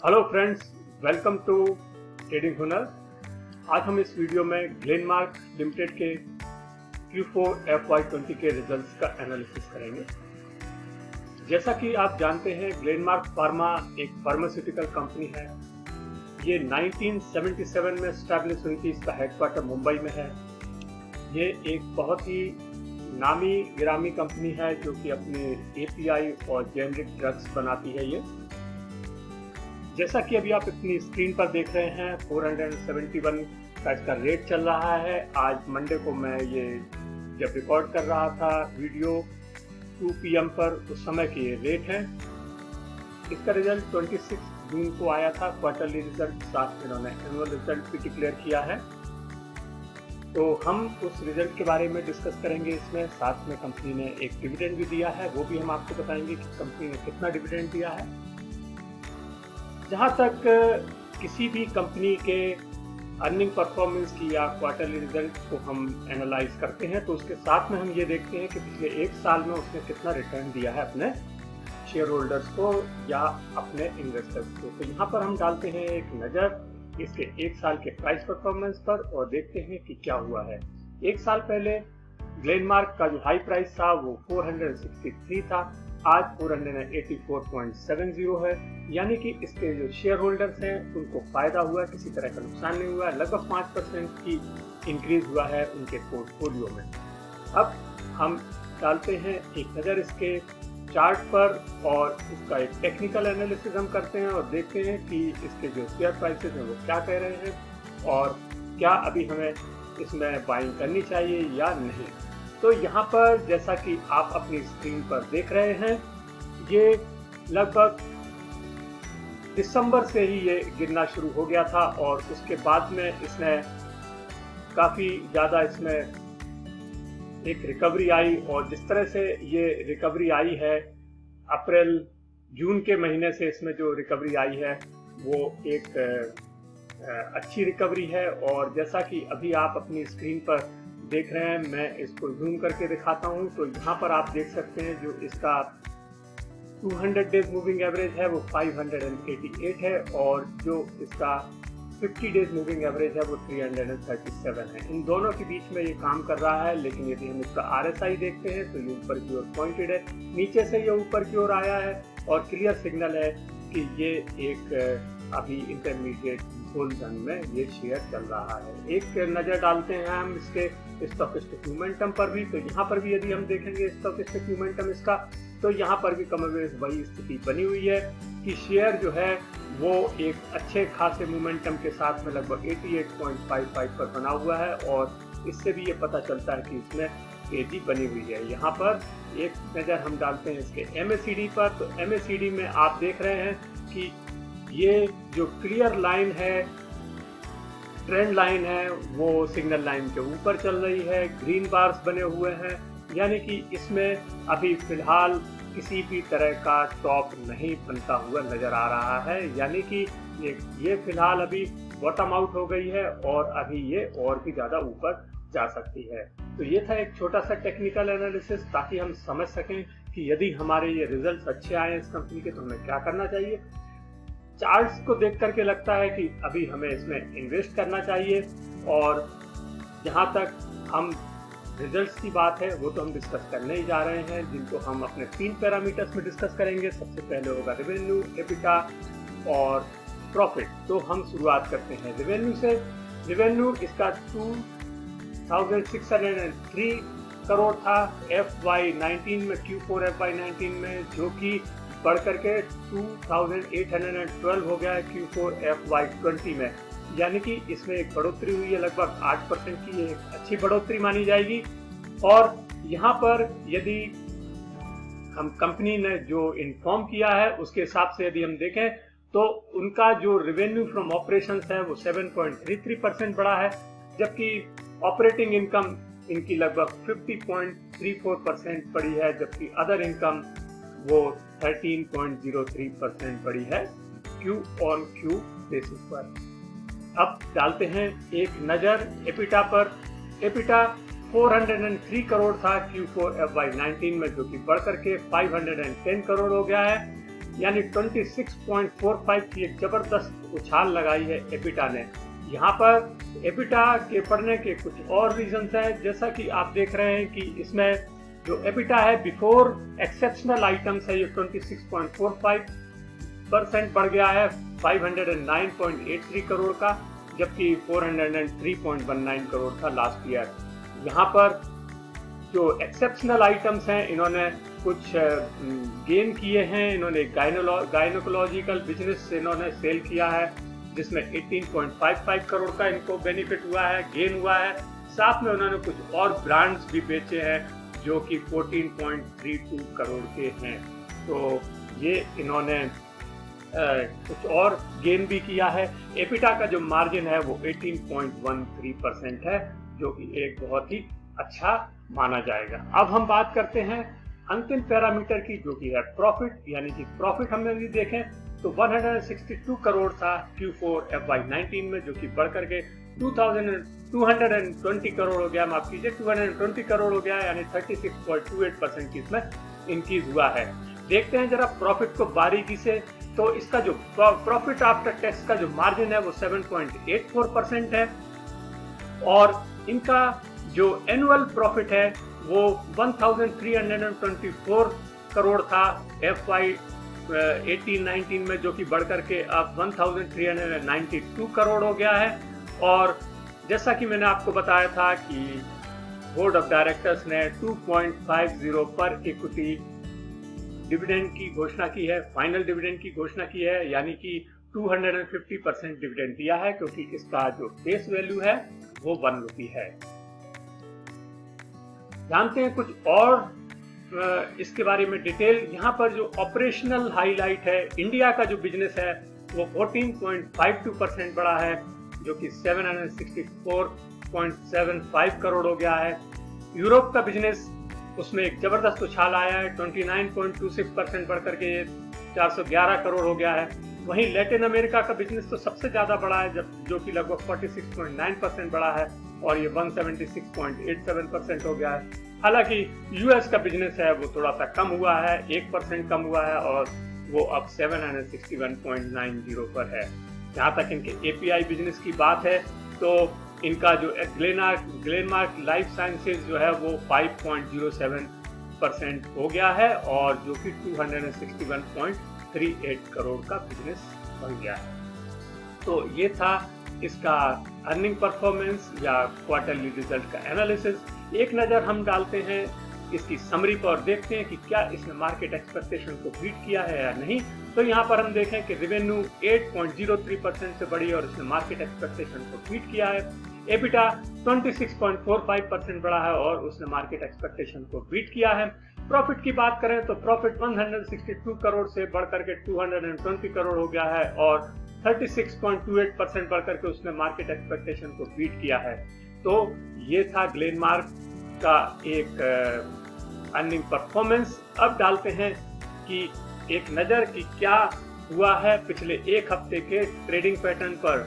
Hello friends, welcome to trading Hunar. आज हम इस वीडियो में ग्लेनमार्क लिमिटेड के Q4 FY20 के रिजल्ट्स का एनालिसिस करेंगे। जैसा कि आप जानते हैं, ग्लेनमार्क फार्मा एक फार्मास्यूटिकल कंपनी है। ये 1977 में स्टैब्लिश हुई थी। इसका हेडक्वार्टर मुंबई में है। ये एक बहुत ही नामी गिरामी कंपनी है जो कि अपने API और जेनरिक ड्रग्स बनाती है। ये जैसा कि अभी आप अपनी स्क्रीन पर देख रहे हैं, 471 का इसका रेट चल रहा है। आज मंडे को मैं ये जब रिकॉर्ड कर रहा था वीडियो 2 PM पर, उस समय की ये रेट है। इसका रिजल्ट 26 जून को आया था, क्वार्टरली रिजल्ट। साथ में इन्होंने एनुअल रिजल्ट भी डिक्लेयर किया है। तो हम उस रिजल्ट के बारे में डिस्कस करेंगे इसमें। साथ में कंपनी ने एक डिविडेंड भी दिया है, वो भी हम आपको बताएंगे कि कंपनी ने कितना डिविडेंड दिया है। जहाँ तक किसी भी कंपनी के अर्निंग परफॉर्मेंस की या क्वार्टरली रिजल्ट को हम एनालाइज करते हैं, तो उसके साथ में हम ये देखते हैं कि पिछले एक साल में उसने कितना रिटर्न दिया है अपने शेयर होल्डर्स को या अपने इन्वेस्टर्स को। तो यहाँ पर हम डालते हैं एक नज़र इसके एक साल के प्राइस परफॉर्मेंस पर और देखते हैं कि क्या हुआ है। एक साल पहले ग्लेनमार्क का जो हाई प्राइस था वो 463 था, आज 484.70 है। यानी कि इसके जो शेयर होल्डर्स हैं उनको फायदा हुआ, किसी तरह का नुकसान नहीं हुआ। लगभग 5% की इंक्रीज हुआ है उनके पोर्टफोलियो में। अब हम डालते हैं एक नज़र इसके चार्ट पर और इसका एक टेक्निकल एनालिसिस हम करते हैं और देखते हैं कि इसके जो शेयर प्राइसेस हैं वो क्या कह रहे हैं और क्या अभी हमें इसमें बाइंग करनी चाहिए या नहीं। तो यहाँ पर जैसा कि आप अपनी स्क्रीन पर देख रहे हैं, ये लगभग दिसंबर से ही ये गिरना शुरू हो गया था और उसके बाद में इसने काफ़ी ज़्यादा इसमें एक रिकवरी आई। और जिस तरह से ये रिकवरी आई है, अप्रैल जून के महीने से इसमें जो रिकवरी आई है वो एक अच्छी रिकवरी है। और जैसा कि अभी आप अपनी स्क्रीन पर देख रहे हैं, मैं इसको जूम करके दिखाता हूं। तो यहाँ पर आप देख सकते हैं जो इसका 200 डेज मूविंग एवरेज है वो 588 है और जो इसका 50 डेज मूविंग एवरेज है वो 337 है। इन दोनों के बीच में ये काम कर रहा है। लेकिन यदि हम इसका RSI देखते हैं तो ये ऊपर की ओर पॉइंटेड है, नीचे से ये ऊपर की ओर आया है और क्लियर सिग्नल है कि ये एक अभी इंटरमीडिएट जोन में ये शेयर चल रहा है। एक नज़र डालते हैं हम इसके स्टॉकिस्टिक मोमेंटम पर भी। तो यहाँ पर भी यदि हम देखेंगे स्टॉकिस्टिक मोमेंटम इसका, तो यहाँ पर भी कमोबेश वही स्थिति बनी हुई है कि शेयर जो है वो एक अच्छे खासे मोमेंटम के साथ में लगभग 88.55 पर बना हुआ है। और इससे भी ये पता चलता है कि इसमें तेजी बनी हुई है। यहाँ पर एक नज़र हम डालते हैं इसके MACD पर। तो MACD में आप देख रहे हैं कि ये जो क्लियर लाइन है, ट्रेंड लाइन है, वो सिग्नल लाइन के ऊपर चल रही है। ग्रीन बार्स बने हुए हैं, यानी कि इसमें अभी फिलहाल किसी भी तरह का टॉप नहीं बनता हुआ नजर आ रहा है। यानी कि ये फिलहाल अभी बॉटम आउट हो गई है और अभी ये और भी ज़्यादा ऊपर जा सकती है। तो ये था एक छोटा सा टेक्निकल एनालिसिस, ताकि हम समझ सकें कि यदि हमारे ये रिजल्ट्स अच्छे आए इस कंपनी के तो हमें क्या करना चाहिए। चार्ट्स को देख करके लगता है कि अभी हमें इसमें इन्वेस्ट करना चाहिए। और जहां तक हम रिजल्ट्स की बात है वो तो हम डिस्कस करने ही जा रहे हैं, जिनको हम अपने 3 पैरामीटर्स में डिस्कस करेंगे। सबसे पहले होगा रेवेन्यू, एबिटा और प्रॉफिट। तो हम शुरुआत करते हैं रेवेन्यू से। रेवेन्यू इसका 2603 करोड़ था FY19 में, Q4 FY19 में, जो कि बढ़ करके 2812 हो गया है Q4 FY20 में। यानी कि इसमें एक बढ़ोतरी हुई है, लगभग 8% की। ये एक अच्छी बढ़ोतरी मानी जाएगी। और यहाँ पर यदि हम कंपनी ने जो इन्फॉर्म किया है उसके हिसाब से यदि हम देखें तो उनका जो रेवेन्यू फ्रॉम ऑपरेशंस है वो 7.33% बढ़ा है, जबकि ऑपरेटिंग इनकम इनकी लगभग 50.34% बढ़ी है, जबकि अदर इनकम वो 13.03% बढ़ी है Q-on-Q बेसिस पर। अब डालते हैं एक नज़र एपिटा पर। एपिटा 403 करोड़ था Q4 FY19 में, जो कि बढ़ करके 510 करोड़ हो गया है। यानी 26.45 की एक जबरदस्त उछाल लगाई है एबिटा ने। यहाँ पर एबिटा के बढ़ने के कुछ और रीजंस हैं, जैसा कि आप देख रहे हैं कि इसमें जो एबिटा है बिफोर एक्सेप्शनल आइटम्स है ये 26.45% बढ़ गया है 509.83 करोड़ का, जबकि 403.19 करोड़ था लास्ट ईयर। यहाँ पर जो एक्सेप्शनल आइटम्स हैं इन्होंने कुछ गेन किए हैं, इन्होंने गायनोकोलॉजिकल बिजनेस इन्होंने सेल किया है जिसमें 18.55 करोड़ का इनको बेनिफिट हुआ है, गेन हुआ है। साथ में उन्होंने कुछ और ब्रांड्स भी बेचे हैं जो कि 14.32 करोड़ के हैं। तो ये इन्होंने कुछ और गेन भी किया है। एबिटा का जो मार्जिन है वो 18.13% है, जो कि एक बहुत ही अच्छा माना जाएगा। अब हम बात करते हैं अंतिम पैरामीटर की, जो कि है प्रॉफिट, यानी कि प्रॉफिट हम यदि देखें तो 162 करोड़ था Q4 FY19 में, जो कि बढ़ करके 220 करोड़ हो गया, माफ कीजिए 220 करोड़ हो गया, यानी 36.28% की इसमें इंक्रीज हुआ है। देखते हैं जरा प्रॉफिट को बारीकी से, तो इसका जो प्रॉफिट आफ्टर टैक्स का जो मार्जिन है वो 7.84% है और इनका जो एनुअल प्रॉफिट है वो 1324 करोड़ था FY18-19 में, जो कि बढ़ करके अब 1392 करोड़ हो गया है। और जैसा कि मैंने आपको बताया था कि बोर्ड ऑफ डायरेक्टर्स ने 2.50 पर इक्विटी डिविडेंड की घोषणा की है, फाइनल डिविडेंड की घोषणा की है, यानी कि 250% डिविडेंड दिया है, क्योंकि इसका जो फेस वैल्यू है वो 1 रुपी है। जानते हैं कुछ और इसके बारे में डिटेल। यहाँ पर जो ऑपरेशनल हाईलाइट है, इंडिया का जो बिजनेस है वो 14.52% बढ़ा है, जो कि 764.75 करोड़ हो गया है। यूरोप का बिजनेस, उसमें एक जबरदस्त उछाल आया है, 29.26% बढ़ करके 411 करोड़ हो गया है। वहीं लैटिन अमेरिका का बिजनेस तो सबसे ज्यादा बढ़ा है, जो कि लगभग 46.9% बढ़ा है और ये 176.87% हो गया है। हालांकि यूएस का बिजनेस है वो थोड़ा सा कम हुआ है, 1% कम हुआ है और वो अब 761.90 पर है। जहाँ तक इनके एपीआई बिजनेस की बात है तो इनका जो ग्लेनमार्क लाइफ साइंसेज जो है वो 5.07% हो गया है और जो कि 261.38 करोड़ का बिजनेस बन गया है। तो ये था इसका अर्निंग परफॉर्मेंस या क्वार्टरली रिजल्ट का एनालिसिस। एक नज़र हम डालते हैं इसकी समरी पर और देखते हैं कि क्या इसने मार्केट एक्सपेक्टेशन को बीट किया है या नहीं। तो यहाँ पर हम देखें कि रेवेन्यू 8.03% से बढ़ी और इसने मार्केट एक्सपेक्टेशन को बीट किया है। एबिटा 26.45% बढ़ा है और उसने मार्केट एक्सपेक्टेशन को बीट किया है। प्रॉफिट की बात करें तो प्रॉफिट 162 करोड़ से बढ़ करके 220 करोड़ हो गया है और 36.28% बढ़ करके उसने मार्केट एक्सपेक्टेशन को बीट किया है। तो ये था ग्लेनमार्क का एक अर्निंग परफॉर्मेंस। अब डालते हैं कि एक नज़र कि क्या हुआ है पिछले एक हफ्ते के ट्रेडिंग पैटर्न पर।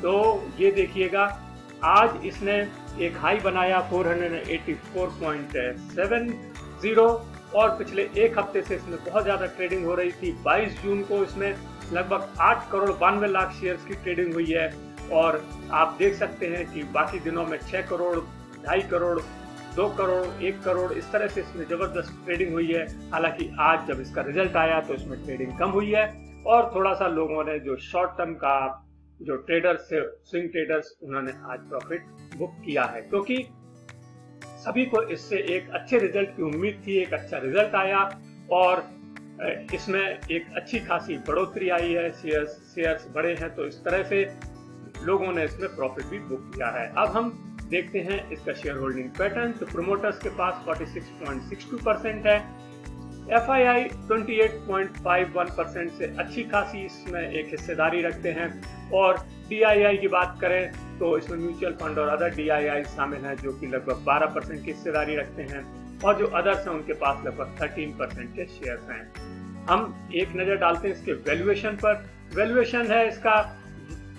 तो ये देखिएगा, आज इसने एक हाई बनाया 484.70 और पिछले एक हफ्ते से इसमें बहुत ज़्यादा ट्रेडिंग हो रही थी। 22 जून को इसमें लगभग 8 करोड़ 92 लाख शेयर्स की ट्रेडिंग हुई है और आप देख सकते हैं कि बाकी दिनों में 6 करोड़, 2.5 करोड़, 2 करोड़, 1 करोड़, इस तरह से इसमें जबरदस्त ट्रेडिंग हुई है। हालांकि आज जब इसका रिजल्ट आया तो इसमें ट्रेडिंग कम हुई है और थोड़ा सा लोगों ने जो शॉर्ट टर्म का जो ट्रेडर्स थे, स्विंग ट्रेडर्स, उन्होंने आज प्रॉफिट बुक किया है, क्योंकि सभी को इससे एक अच्छे रिजल्ट की उम्मीद थी। एक अच्छा रिजल्ट आया और इसमें एक अच्छी खासी बढ़ोतरी आई है, शेयर्स बढ़े हैं, तो इस तरह से लोगों ने इसमें प्रॉफिट भी बुक किया है। अब हम देखते हैं इसका शेयर होल्डिंग पैटर्न। तो प्रोमोटर्स के पास 46.62% है, FII 28.51% से अच्छी खासी इसमें एक हिस्सेदारी रखते हैं और DII की बात करें तो इसमें म्यूचुअल फंड और अदर DII शामिल हैं जो कि लगभग 12% की हिस्सेदारी रखते हैं और जो अदर्स हैं उनके पास लगभग 13% के शेयर्स हैं। हम एक नज़र डालते हैं इसके वैल्यूएशन पर। वैल्यूएशन है इसका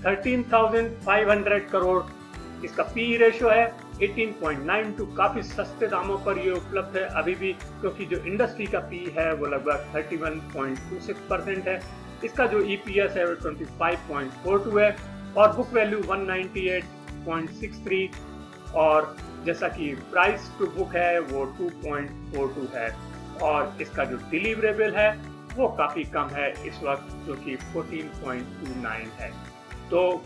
13,500 करोड़, इसका PE रेशो है 18.92 काफी सस्ते दामों पर ये उपलब्ध है अभी भी, क्योंकि जो इंडस्ट्री का पी है वो लगभग 31.26% है। इसका जो EPS है वो 25.42 है और बुक वैल्यू 198.63 और जैसा कि प्राइस टू बुक है वो 2.42 है और इसका जो डिलीवरेबल है वो काफी कम है इस वक्त, जो कि 14.29 है। तो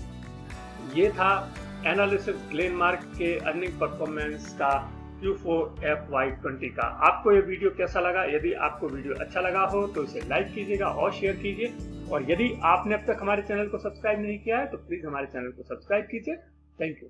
ये था एनालिसिस ग्लेनमार्क के अर्निंग परफॉर्मेंस का Q4 FY20 का। आपको ये वीडियो कैसा लगा? यदि आपको वीडियो अच्छा लगा हो तो इसे लाइक कीजिएगा और शेयर कीजिए, और यदि आपने अब तक हमारे चैनल को सब्सक्राइब नहीं किया है तो प्लीज हमारे चैनल को सब्सक्राइब कीजिए। Thank you.